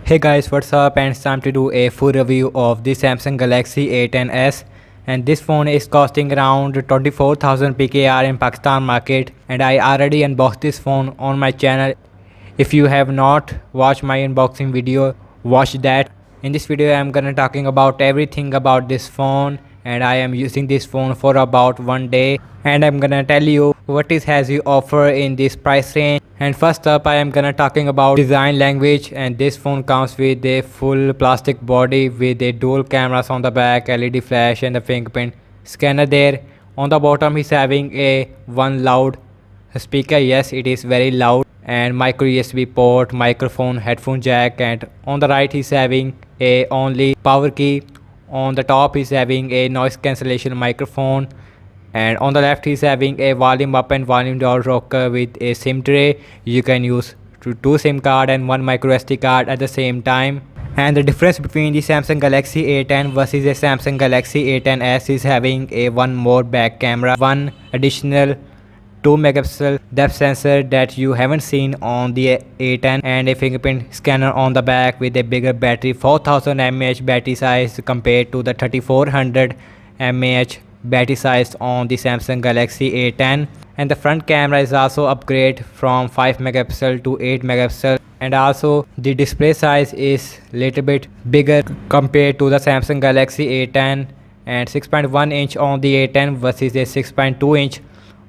Hey guys, what's up, and it's time to do a full review of the Samsung Galaxy A10s, and this phone is costing around 24,000 PKR in Pakistan market, and I already unboxed this phone on my channel. If you have not watched my unboxing video, watch that. In this video I'm gonna talking about everything about this phone, and I am using this phone for about 1 day, and I'm gonna tell you what it has you offer in this price range. And first up, I am gonna talking about design language, and this phone comes with a full plastic body with a dual cameras on the back, LED flash and the fingerprint scanner there. On the bottom he's having a one loud speaker, yes it is very loud, and micro USB port, microphone, headphone jack, and on the right he's having a only power key. On the top he's having a noise cancellation microphone, and on the left he's having a volume up and volume down rocker with a SIM tray. You can use two SIM card and one micro SD card at the same time. And the difference between the Samsung Galaxy A10 versus a Samsung Galaxy A10s is having a one more back camera, one additional 2 megapixel depth sensor that you haven't seen on the A10, and a fingerprint scanner on the back with a bigger battery, 4000 mAh battery size compared to the 3400 mAh battery size on the Samsung Galaxy A10. And the front camera is also upgrade from 5 megapixel to 8 megapixel, and also the display size is little bit bigger compared to the Samsung Galaxy A10, and 6.1 inch on the A10 versus a 6.2 inch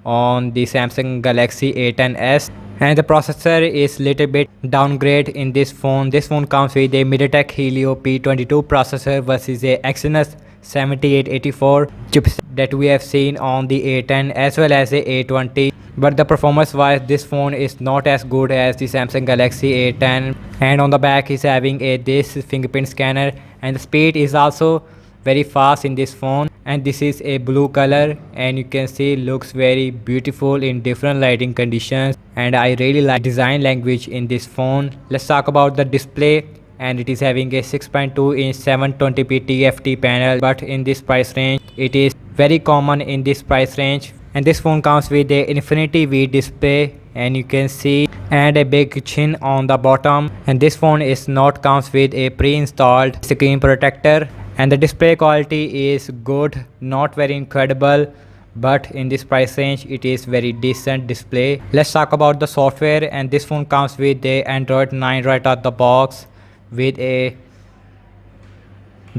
on the Samsung Galaxy A10s. And the processor is little bit downgrade in this phone. This phone comes with a MediaTek Helio P22 processor versus a Exynos 7884 chipset that we have seen on the A10 as well as the A20. But the performance wise, this phone is not as good as the Samsung Galaxy A10. And on the back is having this fingerprint scanner, and the speed is also very fast in this phone. And this is a blue color, and you can see looks very beautiful in different lighting conditions, and I really like design language in this phone. Let's talk about the display, and it is having a 6.2 inch 720p TFT panel, but in this price range it is very common in this price range. And this phone comes with a Infinity V display, and you can see, and a big chin on the bottom. And this phone is not comes with a pre-installed screen protector, and the display quality is good, not very incredible, but in this price range it is very decent display. Let's talk about the software, and this phone comes with the Android 9 right out the box with a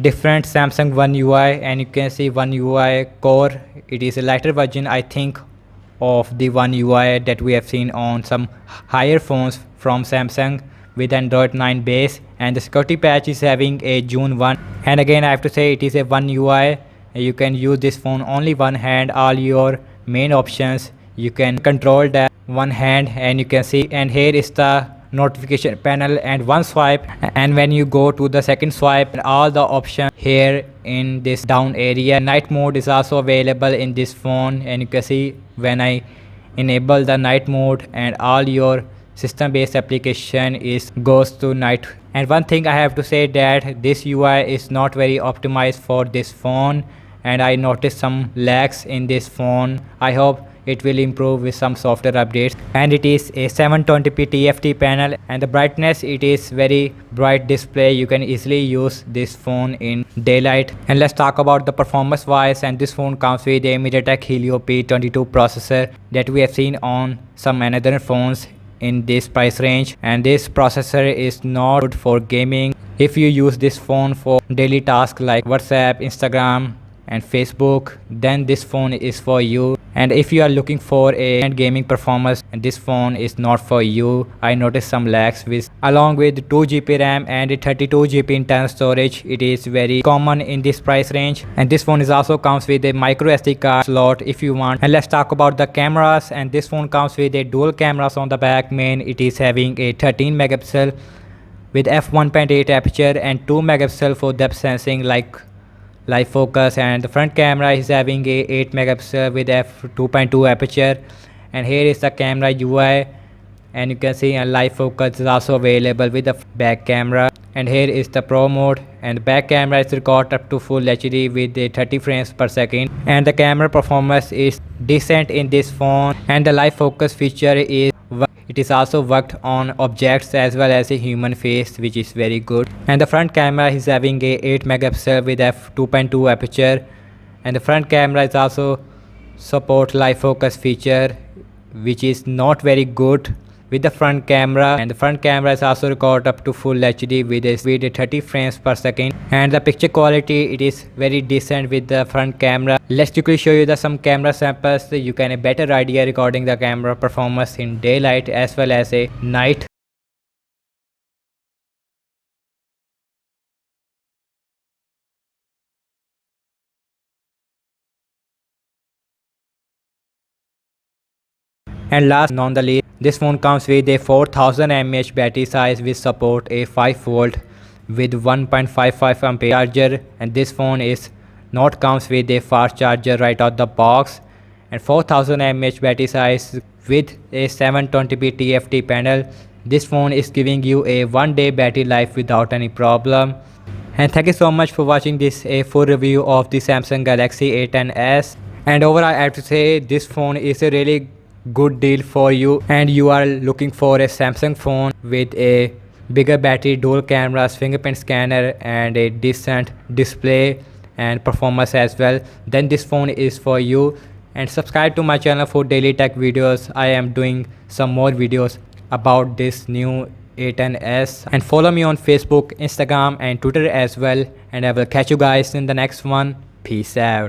different Samsung One UI, and you can see One UI Core. It is a lighter version, I think, of the One UI that we have seen on some higher phones from Samsung with Android 9 base. And the security patch is having a June 1, and again I have to say it is a One UI. You can use this phone only one hand. All your main options you can control that one hand, and you can see, and here is the notification panel and one swipe, and when you go to the second swipe, all the options here in this down area. Night mode is also available in this phone, and you can see when I enable the night mode, and all your system based application is goes to night. And one thing I have to say that this UI is not very optimized for this phone, and I noticed some lags in this phone. I hope it will improve with some software updates. And it is a 720p TFT panel, and the brightness, it is very bright display. You can easily use this phone in daylight. And let's talk about the performance wise, and this phone comes with a MediaTek Helio P22 processor that we have seen on some another phones in this price range, and this processor is not good for gaming. If you use this phone for daily tasks like WhatsApp, Instagram and Facebook, then this phone is for you. And if you are looking for a gaming performance, this phone is not for you. I noticed some lags with, along with 2GB RAM and a 32GB internal storage. It is very common in this price range, and this phone is also comes with a micro SD card slot if you want. And let's talk about the cameras, and this phone comes with a dual cameras on the back. Main, it is having a 13 megapixel with f1.8 aperture and 2 megapixel for depth sensing like live focus, and the front camera is having a 8 megapixel with f2.2 aperture. And here is the camera UI, and you can see a live focus is also available with the back camera. And here is the pro mode, and the back camera is record up to full HD with 30 frames per second, and the camera performance is decent in this phone. And the live focus feature is It is also worked on objects as well as a human face, which is very good. And the front camera is having a 8 megapixel with f2.2 aperture, and the front camera is also support live focus feature, which is not very good with the front camera. And the front camera is also record up to full HD with a speed of 30 frames per second, and the picture quality, it is very decent with the front camera. Let's quickly show you the some camera samples so you can a better idea regarding the camera performance in daylight as well as a night. And last not the least, this phone comes with a 4000 mAh battery size with support a 5V with 1.55 ampere charger, and this phone is not comes with a fast charger right out the box. And 4000 mAh battery size with a 720p TFT panel. This phone is giving you a 1 day battery life without any problem. And thank you so much for watching this a full review of the Samsung Galaxy A10s. And overall I have to say this phone is a really good deal for you, and you are looking for a Samsung phone with a bigger battery, dual cameras, fingerprint scanner, and a decent display and performance as well, then this phone is for you. And subscribe to my channel for daily tech videos. I am doing some more videos about this new A10s, and follow me on Facebook, Instagram and Twitter as well, and I will catch you guys in the next one. Peace out.